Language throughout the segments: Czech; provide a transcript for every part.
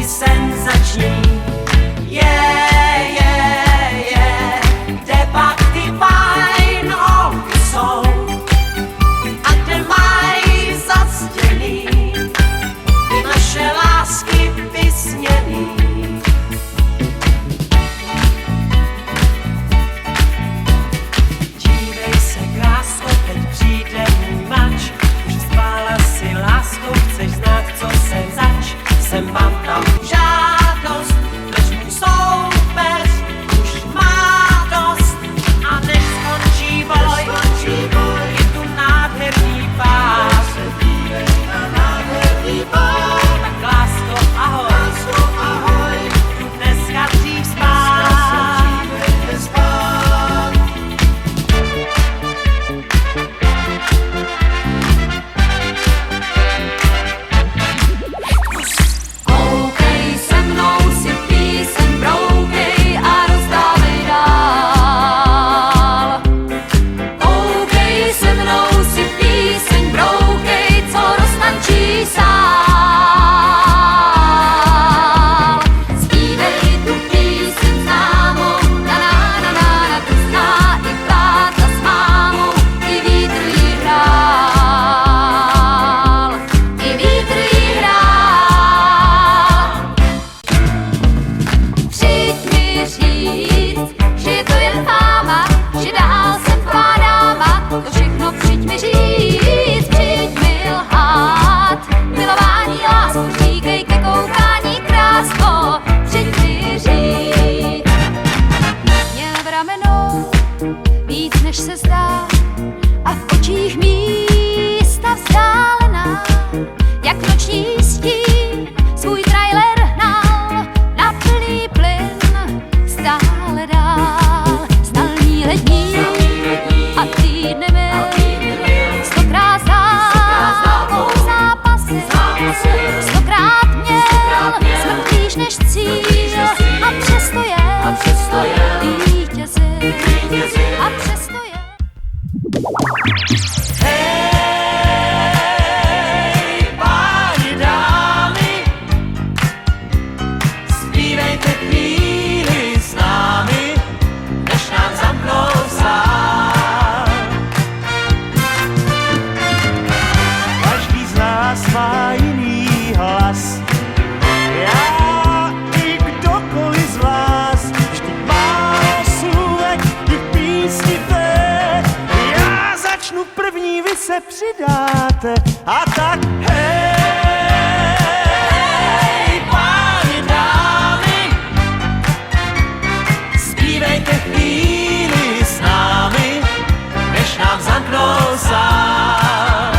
senzační. Kde pak ty fajn holky jsou a kde mají zastěný ty naše lásky vysněný. Dívej se, krásko, teď přijde můj mač, už spála si láskou, chceš znát, co jsem zač. Jsem vám tam žádost, než můj soupeř už má dost. A než skončí boj, je tu nádherný pár. Tak lásko, ahoj, tu dneska dřív spát. Koukej se mnou si píseň, broukej a rozdávej dál. Koukej se mnou si píseň, broukej, co roztančí sál. Zpívej tu píseň známou, na na na na na, tu zná i táta s mámou, i vítr jí hrál, i vítr jí hrál. Přijď mi říct, že je to jen fáma, že dál jsem tvá dáma, to všechno přijď mi říct, přijď mi lhát. Milování, lásku, říkej ke koukání, krásko, přijď mi říct. Měl v ramenou víc než se zdá a v očích místa vzdálená, jak noční stín svůj trailer hnal na plný plyn stále dál. Znal ní lední a týdny mil, stokrát zdál zápasy, stokrát měl smrt blíž než cíl a přesto jel vítězil a přesto jel. Hej, páni, dámy, zpívejte chvíli s námi, než nám zamknou sál. Každý z nás má jiný hlas, já i kdokoliv z vás, vždy málo slůvek i v písni té. Já začnu první, vy se přidáte a tak hej, páni, dámy, zpívejte chvíli s námi, než nám zamknou sál.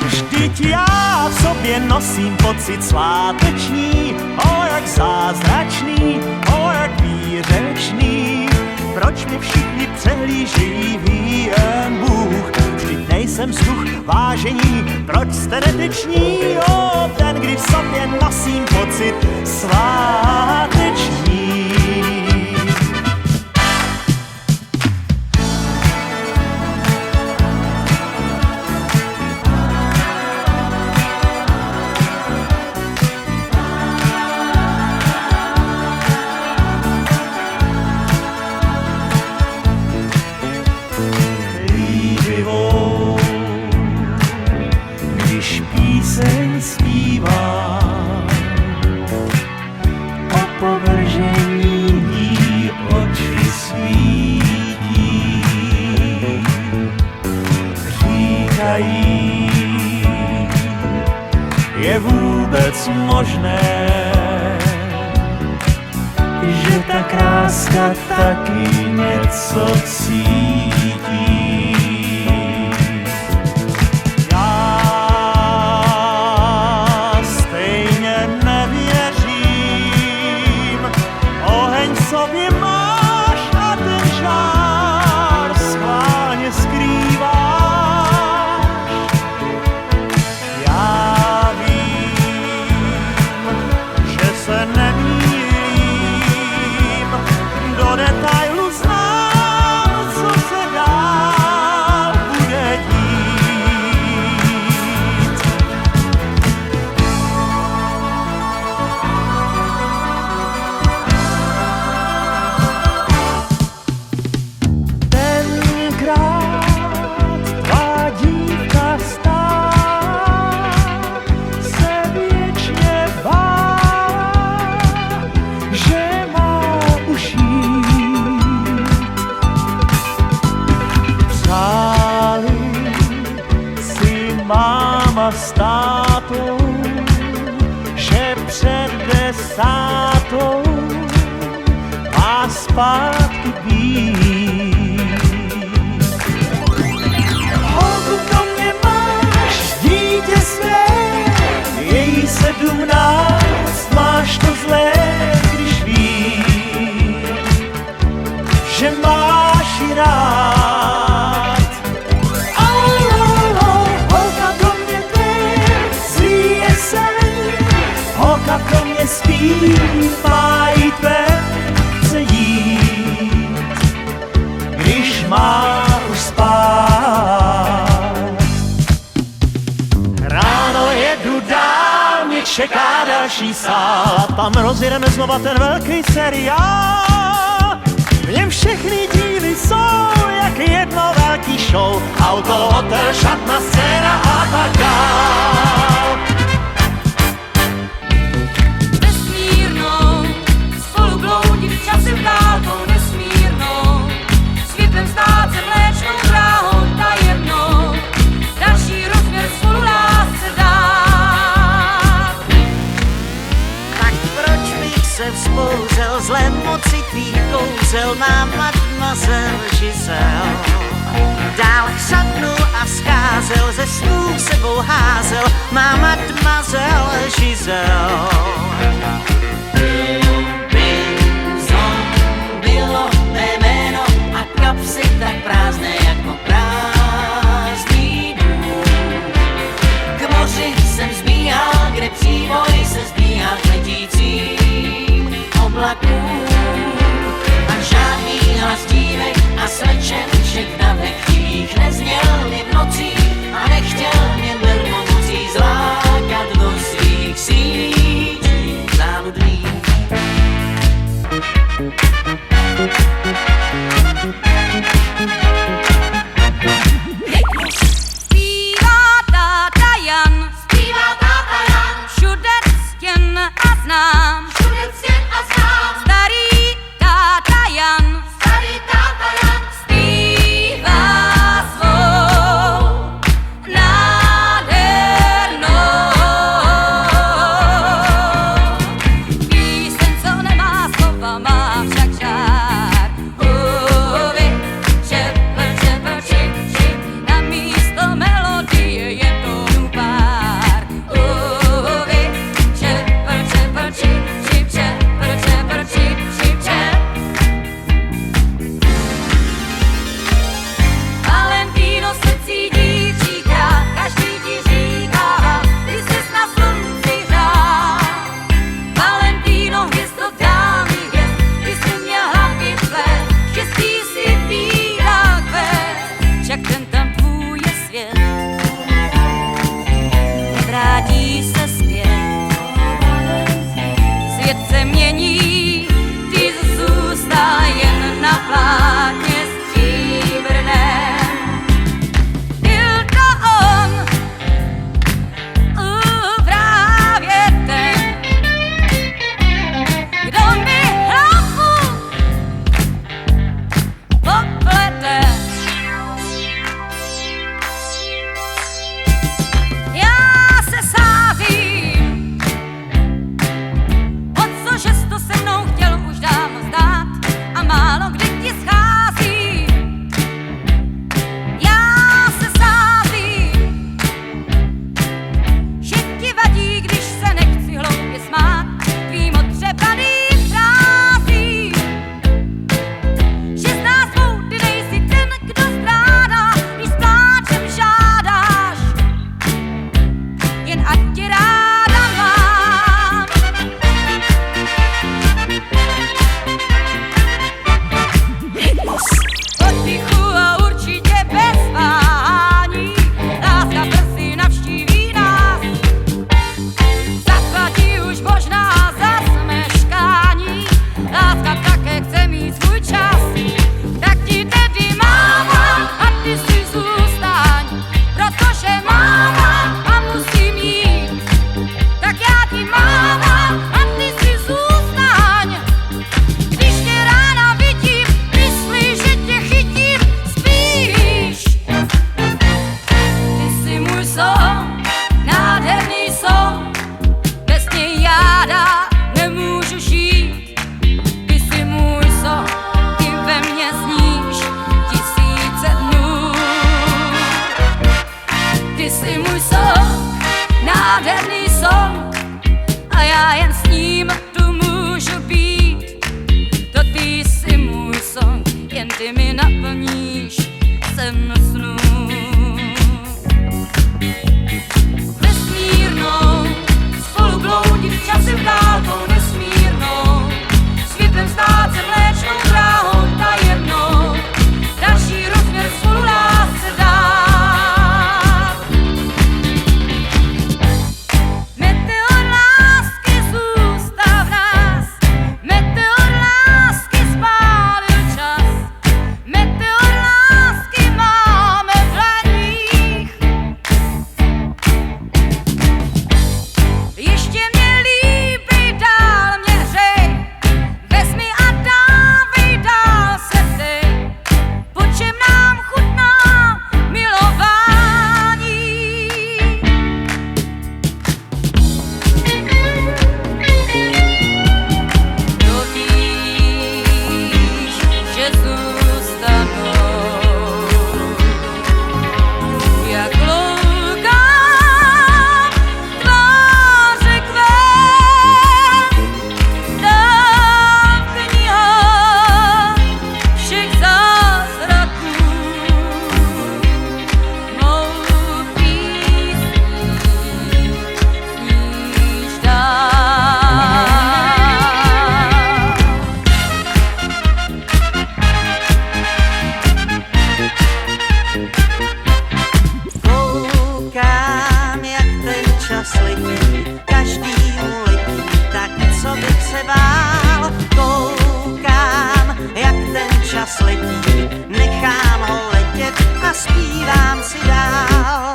Vždyť já v sobě nosím pocit sváteční, o jak zázračný, o jak výřečný. Proč mi všichni přehlížejí, ví jen Bůh. Vždyť nejsem vzduch vážení, proč jste neteční? O, ten, kdy v sobě nosím pocit sváteční. Líbivou, když píseň zpívá, opovržení jí oči svítí. Říkají, je vůbec možné, že ta kráska taky něco cítí. Já stejně nevěřím, oheň v sobě máš a ten žár schválně skrýváš. Já vím, že se nemýlím, do detailu znám, co říkala s tátou, že před 10 má zpátky být. Holku, pro mě máš dítě své, její 17, máš to zlé, když víš, že máš ji rád. Holka pro mě teď zlý je sen, holka pro mě spí, má jít ven, chce jít, když má už spát. Ráno jedu dál, mě čeká další sál, tam rozjedeme znova ten velký seriál. V něm všechny díly jsou jak jedno velký show, auto, hotel, šatna, scéna a tak dál. Nesmírnou, spolu bloudit časem dálkou nesmírnou, světlem stát se mléčnou dráhou tajemnou, další rozměr spolu lásce dát. Tak proč bych se vzpouzel zlé moci tvých kouzel, má mademoiselle Giselle. Dál chřadnul a vzcházel, ze snů sebou házel, má mademoiselle Giselle. Bylo mé jméno a kapsy tak prázdné jako prázdný dům. K moři jsem zbíhal, kde příboj se zbíhá k letícím oblakům. A žádný hlas dívek a slečenček na vechtivých nezněl mi v nocích a nechtěl mě velmocí zlákat do svých sítí záludných. Zpívá táta Jan, všude ctěn a znám, starý táta Jan, zpívá jen ty mi naplníš sen snů. Vesmírnou, spolu bloudit časem dálkou nesmírnou, světlem stát se mléčnou dráhou tajemnou, další rozměr spolu lásce dát. Meteor lásky zůstal v nás, meteor lásky spálil čas, meteor lásky máme v dlaních. Ještě mě líbí, dál mě hřej, vezmi a dávej, dál se vdej, po čem nám chutná milování. Kdo víš, že zůstanou, jak loukám tváře květ, dám kniha všech zázraků, mou písní sníš dál. Koukám, jak ten čas letí, každýmu letí, tak co bych se bál. Koukám, jak ten čas letí, nechám ho letět a zpívám si dál.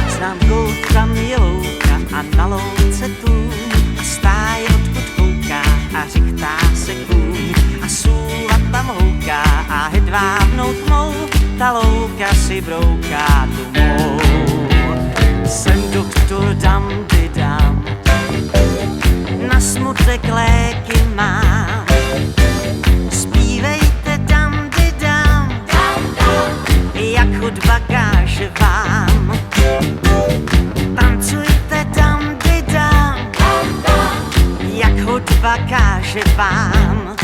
Znám kout, tam je louka a na louce tůň, a stáje odkud kouká a řichtá se kůň, a sůva tam houká a hedvábnou tmou, ta louka si brouká tu mou. Jsem doktor Dandy Dan, na smutek léky mám, zpívejte Dandy Dan, jak hudba káže vám. Tancujte Dandy Dan, jak hudba káže vám.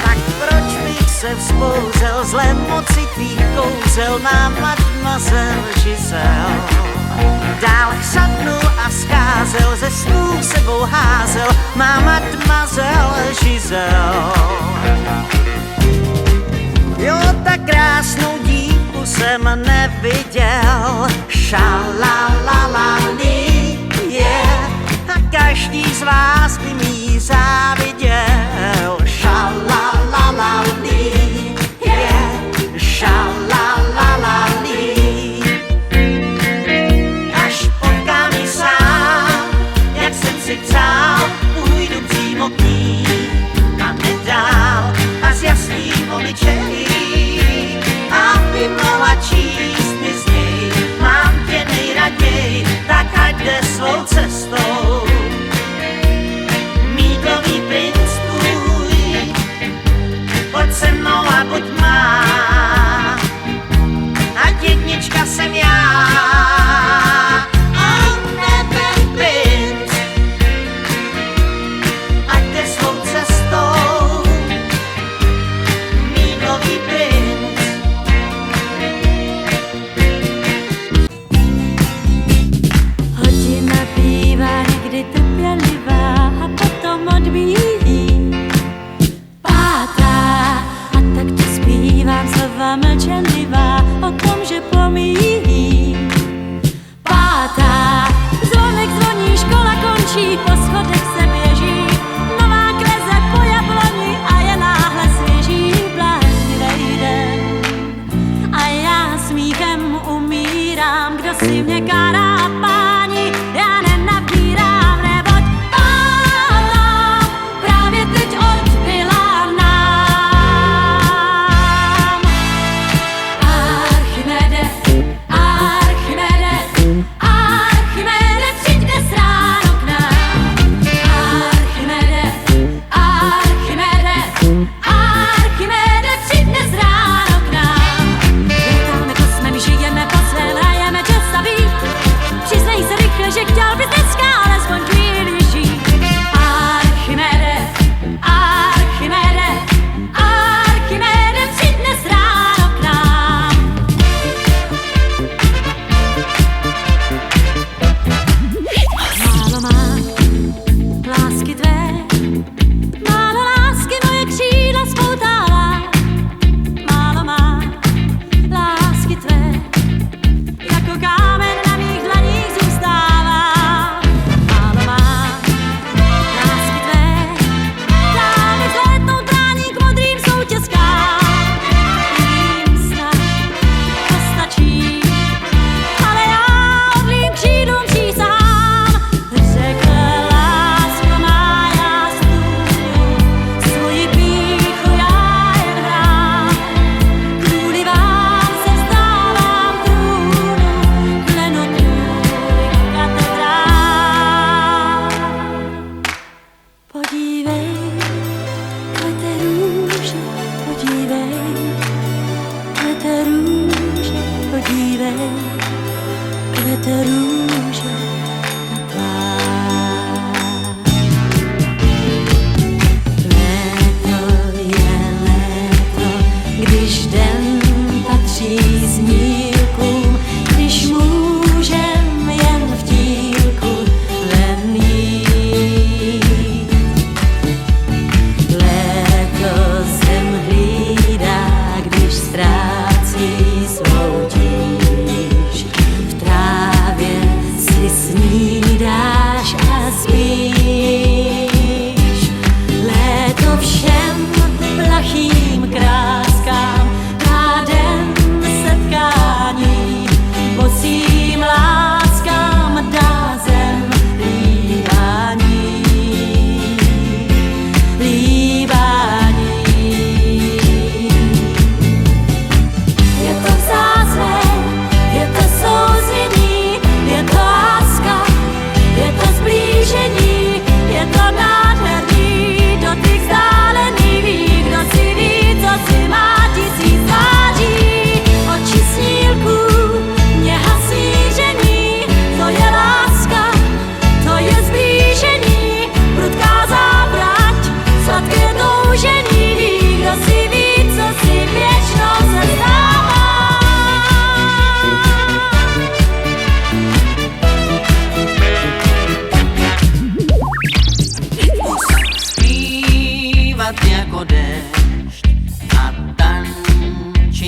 Tak proč bych se vzpouzel zlé moci tvých kouzel, má mademoiselle Giselle. Dál chřadnul a scházel, ze snů sebou házel, má mademoiselle Giselle. Jo, tak krásnou dívku jsem neviděl, šalalalali, yeah. A každý z vás by mi záviděl, šalalalali, yeah. Šalalalali. Až potkám ji sám, jak jsem si přál, půjdu přímo k ní a nedál, a s jasným obličejí, aby mohla číst mi z něj. Mám tě nejraději, tak ať jde svou cestou. Mýdlový princ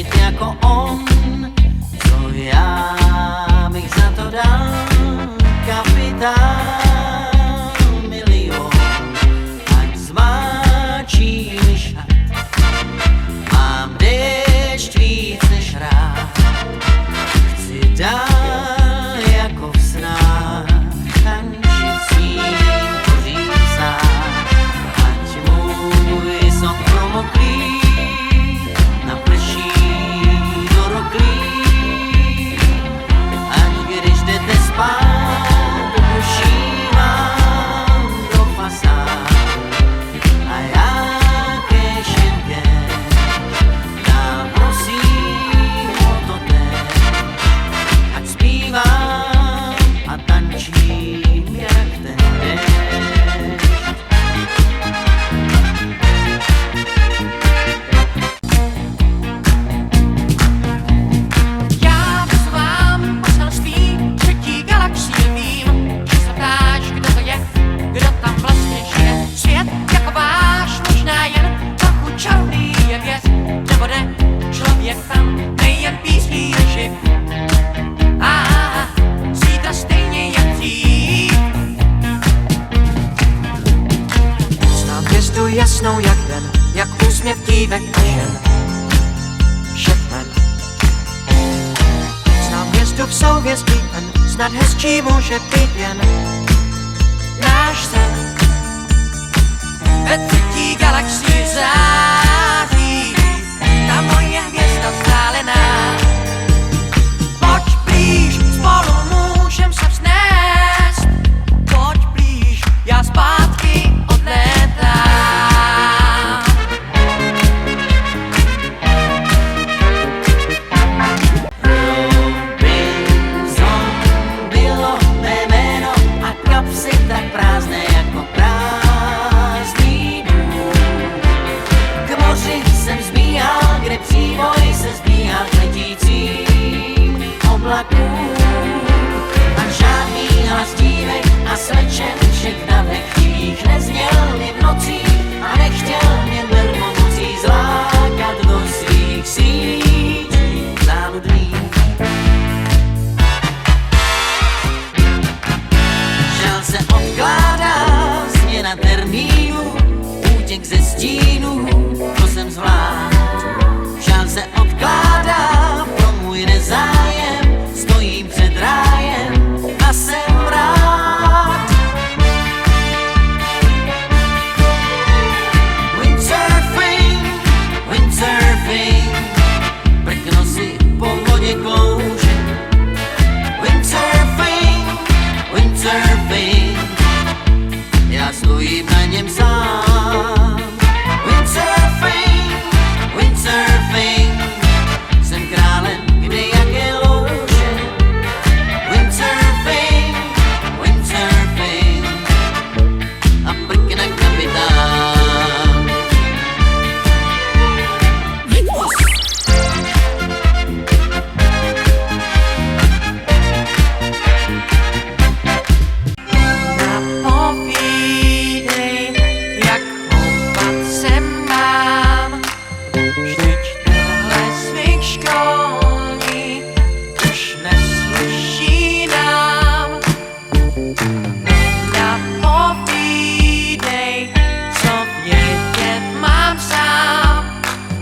být jako on. Co já bych za to dal, kapitán milion, ať zmáčí mi šat. Mám déšť víc než rád, chci dál jako v snách tančit s ním pořím sám. Ať můj song promoklý naprší do roklí, ať když jdete spát, duší vám do fasád. A já kéž jen kéž dál prosím o to též, ať zpívám a tančím jak ten déšť. Já bych vám poselství třetí galaxie vím, že se ptáš, kdo to je, kdo tam vlastně žije. Svět jako váš, možná jen trochu čarovný je věc, nebo ne, člověk tam nejen písní je živ. A zítra stejně jak dřív. Znám hvězdu jasnou jak den, jak úsměv dívek a žen. Šepmen. Znám hvězdu v souhvězdí ven, snad hezčí může být jen náš sen. Ve třetí galaxii září ta moje hvězda vzdálená. Pojď blíž, spolu můžem se vznést. Pojď blíž, já zpátky odlétám. Robinson bylo mé jméno a kapsy tak prázdné jako prázdný dům. K moři jsem zbíhal, kde příboj se zbíhal k letícím oblakům. A žádný hlas dívek a slečen všech dávek divých nezněl mi v nocích a nechtěl mě velmocí zlákat do svých sítí záludných. Žal se odkládá změna termínu, útěk ze stínů, to jsem zvlád. Žal se odkládá pro můj nezájem, stojím před rájem a jsem rád. Windsurfing, windsurfing, prkno si po vodě klouže. Windsurfing, windsurfing, já stojím na něm sám. Windsurfing, windsurfing, jsem králem kde jaké louže. Windsurfing, windsurfing, a prkne kapitán. Napovídej, jak houpat se mám. Vždyť tenhle zvyk školní už nesluší nám. Napovídej, co vědět mám sám,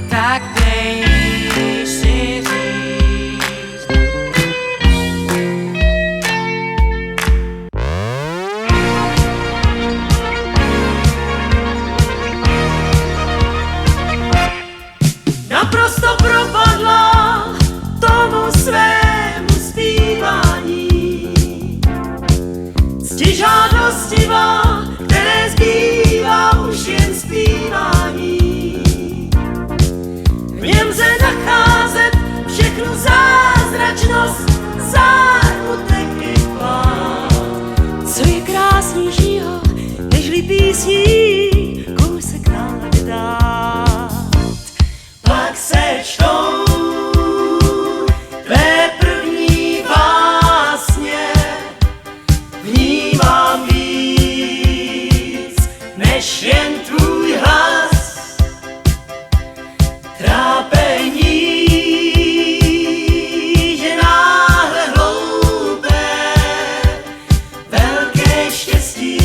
tak dej si říct. Naprosto propadla tomu svému zpívání. Ctižádostivá, které zbývá už jen zpívání. V něm lze nacházet všechnu zázračnost, zármutek i plán. Co je krásnějšího, nežli písní, kousek nám dát. Pak se čtou tvé první básně, vnímám víc než jen tvůj hlas. Trápení štěstí.